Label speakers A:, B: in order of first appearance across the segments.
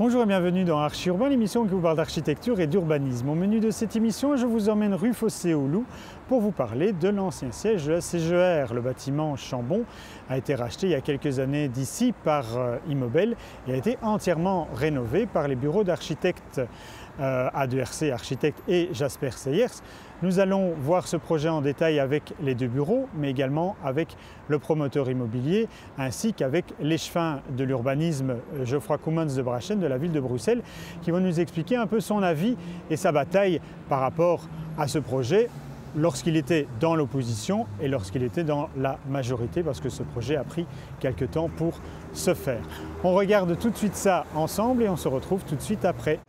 A: Bonjour et bienvenue dans Archi Urbain, l'émission qui vous parle d'architecture et d'urbanisme. Au menu de cette émission, je vous emmène rue Fossé-au-Loup pour vous parler de l'ancien siège de la CGER. Le bâtiment Chambon a été racheté il y a quelques années d'ici par Immobel et a été entièrement rénové par les bureaux d'architectes A2RC Architectes et Jasper Seyers. Nous allons voir ce projet en détail avec les deux bureaux, mais également avec le promoteur immobilier, ainsi qu'avec l'échevin de l'urbanisme Geoffroy Koemans de Brachen de la ville de Bruxelles, qui va nous expliquer un peu son avis et sa bataille par rapport à ce projet lorsqu'il était dans l'opposition et lorsqu'il était dans la majorité, parce que ce projet a pris quelque temps pour se faire. On regarde tout de suite ça ensemble et on se retrouve tout de suite après.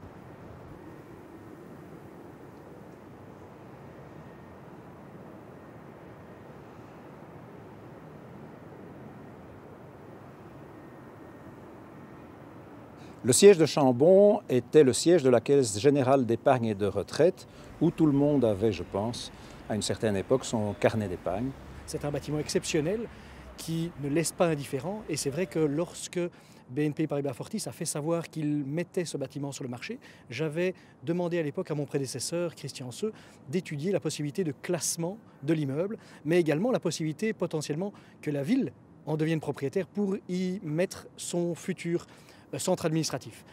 B: Le siège de Chambon était le siège de la Caisse générale d'épargne et de retraite, où tout le monde avait, je pense, à une certaine époque, son carnet d'épargne.
C: C'est un bâtiment exceptionnel qui ne laisse pas indifférent. Et c'est vrai que lorsque BNP Paribas Fortis a fait savoir qu'il mettait ce bâtiment sur le marché, j'avais demandé à l'époque à mon prédécesseur, Christian Seu, d'étudier la possibilité de classement de l'immeuble, mais également la possibilité potentiellement que la ville en devienne propriétaire pour y mettre son futur centre administratif.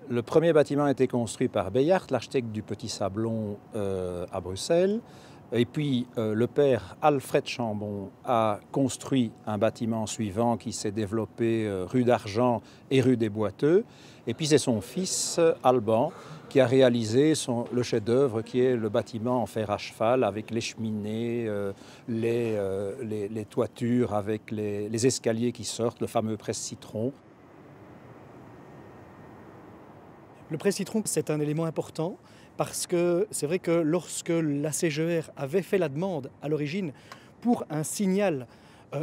B: Le premier bâtiment a été construit par Béjart, l'architecte du Petit Sablon à Bruxelles. Et puis le père Alfred Chambon a construit un bâtiment suivant qui s'est développé rue d'Argent et rue des Boiteux. Et puis c'est son fils Alban qui a réalisé le chef-d'œuvre qui est le bâtiment en fer à cheval avec les cheminées, les toitures avec les escaliers qui sortent, le fameux presse-citron.
C: Le presse-citron, c'est un élément important parce que c'est vrai que lorsque la CGER avait fait la demande à l'origine pour un signal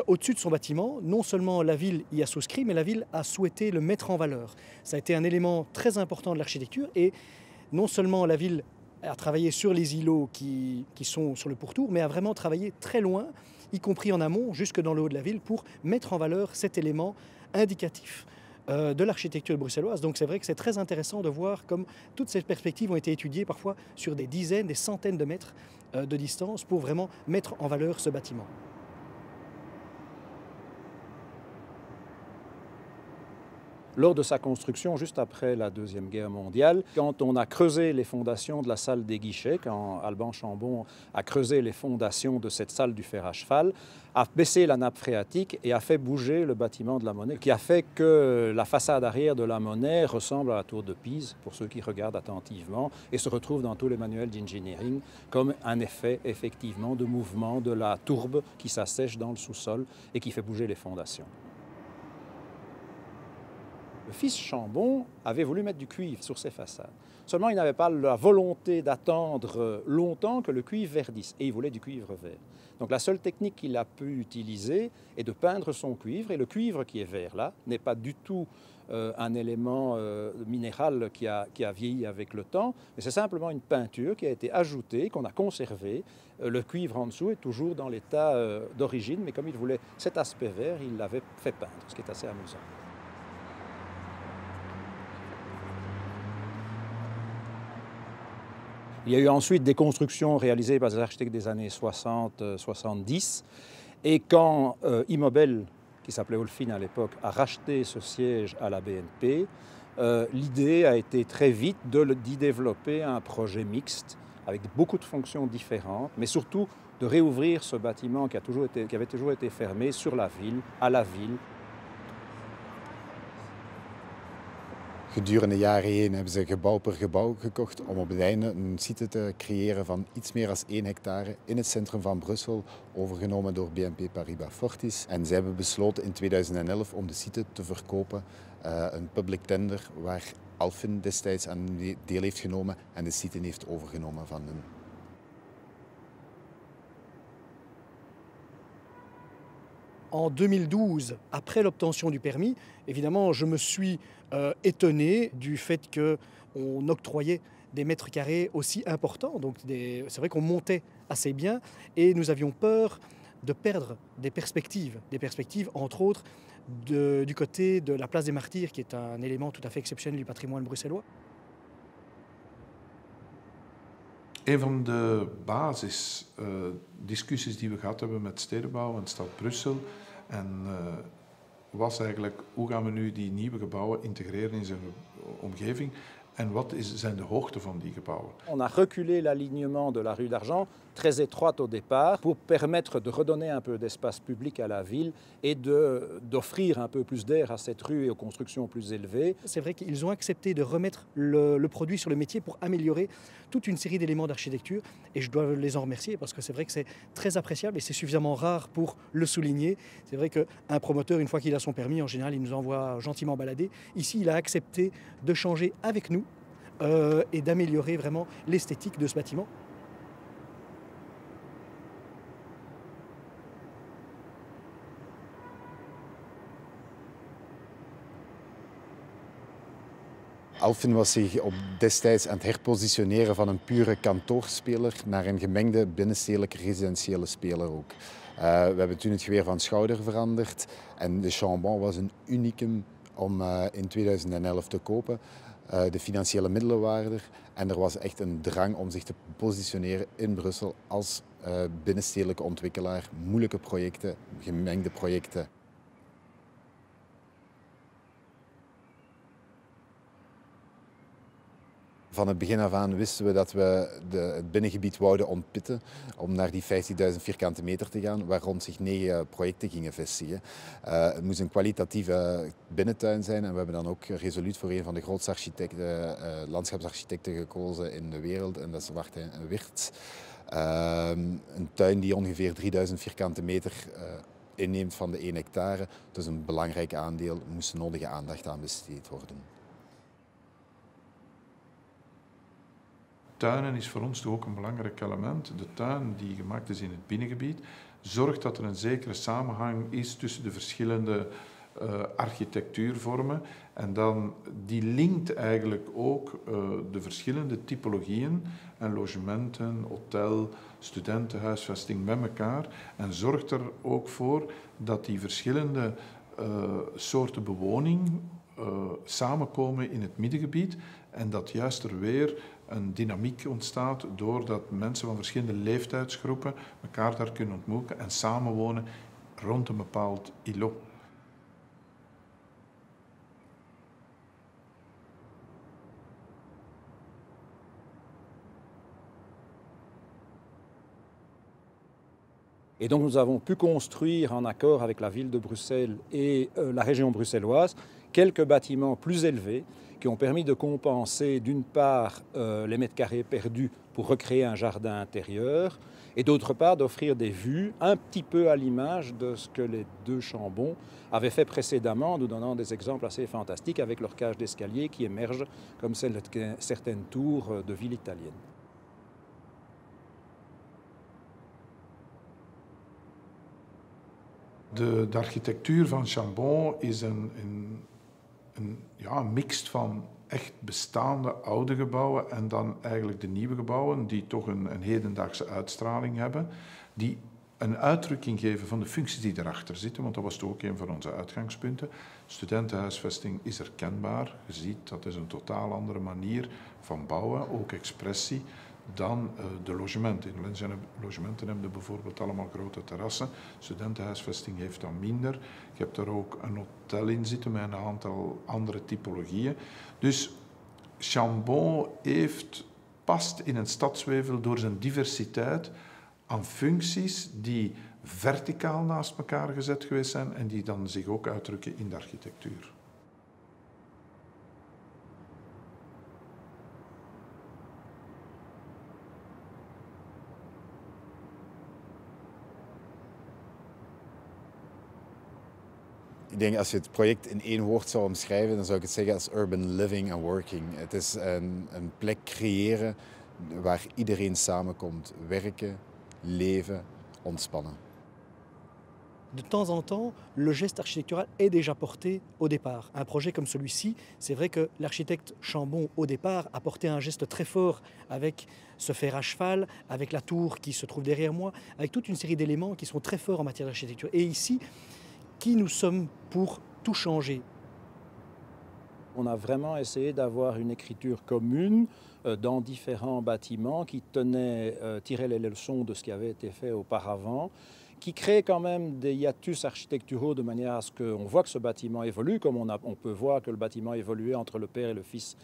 C: au-dessus de son bâtiment, non seulement la ville y a souscrit, mais la ville a souhaité le mettre en valeur. Ça a été un élément très important de l'architecture et non seulement la ville a travaillé sur les îlots qui sont sur le pourtour, mais a vraiment travaillé très loin, y compris en amont, jusque dans le haut de la ville, pour mettre en valeur cet élément indicatif de l'architecture bruxelloise. Donc c'est vrai que c'est très intéressant de voir comme toutes ces perspectives ont été étudiées parfois sur des dizaines, des centaines de mètres de distance pour vraiment mettre en valeur ce bâtiment.
B: Lors de sa construction, juste après la Deuxième Guerre mondiale, quand on a creusé les fondations de la salle des guichets, quand Alban Chambon a creusé les fondations de cette salle du fer à cheval, a baissé la nappe phréatique et a fait bouger le bâtiment de la Monnaie, qui a fait que la façade arrière de la Monnaie ressemble à la tour de Pise, pour ceux qui regardent attentivement, et se retrouve dans tous les manuels d'engineering comme un effet effectivement de mouvement de la tourbe qui s'assèche dans le sous-sol et qui fait bouger les fondations. Le fils Chambon avait voulu mettre du cuivre sur ses façades. Seulement, il n'avait pas la volonté d'attendre longtemps que le cuivre verdisse. Et il voulait du cuivre vert. Donc la seule technique qu'il a pu utiliser est de peindre son cuivre. Et le cuivre qui est vert là n'est pas du tout un élément minéral qui a vieilli avec le temps. Mais c'est simplement une peinture qui a été ajoutée, qu'on a conservée. Le cuivre en dessous est toujours dans l'état d'origine. Mais comme il voulait cet aspect vert, il l'avait fait peindre, ce qui est assez amusant. Il y a eu ensuite des constructions réalisées par des architectes des années 60-70. Et quand Immobel, qui s'appelait Olfin à l'époque, a racheté ce siège à la BNP, l'idée a été très vite d'y développer un projet mixte avec beaucoup de fonctions différentes, mais surtout de réouvrir ce bâtiment qui avait toujours été fermé sur la ville, à la ville.
D: Gedurende jaren heen hebben ze gebouw per gebouw gekocht om op het einde een site te creëren van iets meer dan 1 hectare in het centrum van Brussel, overgenomen door BNP Paribas Fortis. En zij hebben besloten in 2011 om de site te verkopen, een public tender waar Alfin destijds aan deel heeft genomen en de site heeft overgenomen van hen.
C: En 2012, après l'obtention du permis, évidemment, je me suis étonné du fait qu'on octroyait des mètres carrés aussi importants. Donc c'est vrai qu'on montait assez bien et nous avions peur de perdre des perspectives entre autres du côté de la place des Martyrs, qui est un élément tout à fait exceptionnel du patrimoine bruxellois.
E: Een van de basisdiscussies die we gehad hebben met stedenbouw en stad Brussel was eigenlijk hoe gaan we nu die nieuwe gebouwen integreren in zijn omgeving en wat zijn de hoogte van die gebouwen.
B: On a reculé l'alignement de la rue d'Argent, très étroite au départ, pour permettre de redonner un peu d'espace public à la ville et d'offrir un peu plus d'air à cette rue et aux constructions plus élevées.
C: C'est vrai qu'ils ont accepté de remettre le produit sur le métier pour améliorer toute une série d'éléments d'architecture et je dois les en remercier parce que c'est vrai que c'est très appréciable et c'est suffisamment rare pour le souligner. C'est vrai qu'un promoteur, une fois qu'il a son permis, en général, il nous envoie gentiment balader. Ici, il a accepté de changer avec nous et d'améliorer vraiment l'esthétique de ce bâtiment.
D: Alfen was zich destijds aan het herpositioneren van een pure kantoorspeler naar een gemengde binnenstedelijke residentiële speler ook. We hebben toen het geweer van schouder veranderd en de Chambon was een unicum om in 2011 te kopen. De financiële middelen waren er en er was echt een drang om zich te positioneren in Brussel als binnenstedelijke ontwikkelaar. Moeilijke projecten, gemengde projecten. Van het begin af aan wisten we dat we het binnengebied wouden ontpitten om naar die 50.000 vierkante meter te gaan, waar rond zich 9 projecten gingen vestigen. Het moest een kwalitatieve binnentuin zijn en we hebben dan ook resoluut voor een van de grootste landschapsarchitecten gekozen in de wereld en dat is Martin Wirtz. Een tuin die ongeveer 3000 vierkante meter inneemt van de 1 hectare, dus een belangrijk aandeel, moest de nodige aandacht aan besteed worden.
E: Tuinen is voor ons toch ook een belangrijk element. De tuin die gemaakt is in het binnengebied zorgt dat er een zekere samenhang is tussen de verschillende architectuurvormen en dan die linkt eigenlijk ook de verschillende typologieën en logementen, hotel, studentenhuisvesting met elkaar en zorgt er ook voor dat die verschillende soorten bewoning samenkomen in het middengebied en dat juist er weer een dynamiek ontstaat doordat mensen van verschillende leeftijdsgroepen elkaar daar kunnen ontmoeten en samenwonen rond een bepaald îlot.
B: Et donc nous avons pu construire en accord avec la ville de Bruxelles et la région bruxelloise quelques bâtiments plus élevés qui ont permis de compenser d'une part les mètres carrés perdus pour recréer un jardin intérieur et d'autre part d'offrir des vues un petit peu à l'image de ce que les deux Chambon avaient fait précédemment, nous donnant des exemples assez fantastiques avec leur cage d'escalier qui émerge comme celle de certaines tours de villes italiennes.
E: De architectuur van Chambon is een mix van echt bestaande oude gebouwen en dan eigenlijk de nieuwe gebouwen die toch een hedendaagse uitstraling hebben, die een uitdrukking geven van de functies die erachter zitten, want dat was toch ook een van onze uitgangspunten. Studentenhuisvesting is herkenbaar, je ziet dat is een totaal andere manier van bouwen, ook expressie, dan de logementen. In logementen hebben bijvoorbeeld allemaal grote terrassen. Studentenhuisvesting heeft dan minder. Je hebt daar ook een hotel in zitten met een aantal andere typologieën. Dus Chambon past in een stadswevel door zijn diversiteit aan functies die verticaal naast elkaar gezet geweest zijn en die dan zich ook uitdrukken in de architectuur.
D: Ik denk als je het project in 1 woord zou omschrijven, dan zou ik het zeggen als urban living and working. Het is een plek creëren waar iedereen samenkomt, werken, leven, ontspannen.
C: De temps en temps, le geste architectural est déjà porté au départ. Un projet comme celui-ci, c'est vrai que l'architecte Chambon, au départ, a porté un geste très fort avec ce fer à cheval, avec la tour qui se trouve derrière moi, avec toute une série d'éléments qui sont très forts en matière d'architecture. Et ici, qui nous sommes pour tout changer.
B: On a vraiment essayé d'avoir une écriture commune dans différents bâtiments qui tiraient les leçons de ce qui avait été fait auparavant, qui crée quand même des hiatus architecturaux de manière à ce qu'on voit que ce bâtiment évolue, comme on peut voir que le bâtiment évoluait entre le père et le fils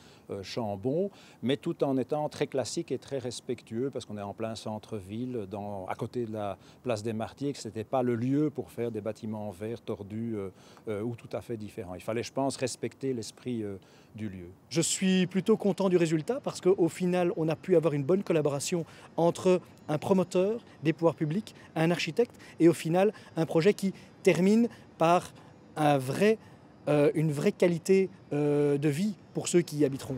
B: Chambon, mais tout en étant très classique et très respectueux, parce qu'on est en plein centre-ville, à côté de la place des Martyrs, que ce n'était pas le lieu pour faire des bâtiments en verre tordus ou tout à fait différents. Il fallait, je pense, respecter l'esprit du lieu.
C: Je suis plutôt content du résultat parce qu'au final, on a pu avoir une bonne collaboration entre un promoteur, des pouvoirs publics, un architecte et au final, un projet qui termine par une vraie qualité de vie pour ceux qui y habiteront.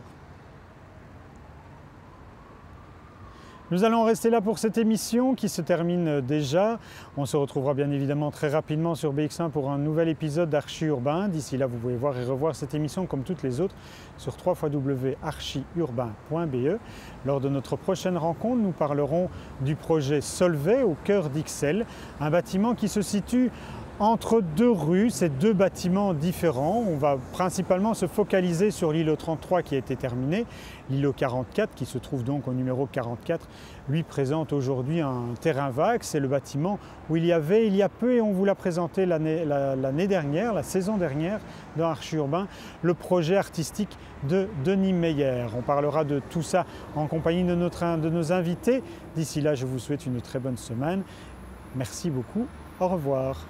A: Nous allons rester là pour cette émission qui se termine déjà. On se retrouvera bien évidemment très rapidement sur BX1 pour un nouvel épisode d'Archi Urbain. D'ici là, vous pouvez voir et revoir cette émission comme toutes les autres sur www.archiurbain.be. Lors de notre prochaine rencontre, nous parlerons du projet Solvay au cœur d'Ixelles, un bâtiment qui se situe entre deux rues, ces deux bâtiments différents. On va principalement se focaliser sur l'îlot 33 qui a été terminé. L'îlot 44 qui se trouve donc au numéro 44, lui présente aujourd'hui un terrain vague. C'est le bâtiment où il y a peu, et on vous l'a présenté l'année dernière, la saison dernière dans Archi Urbain, le projet artistique de Denis Meyer. On parlera de tout ça en compagnie de nos invités. D'ici là, je vous souhaite une très bonne semaine. Merci beaucoup. Au revoir.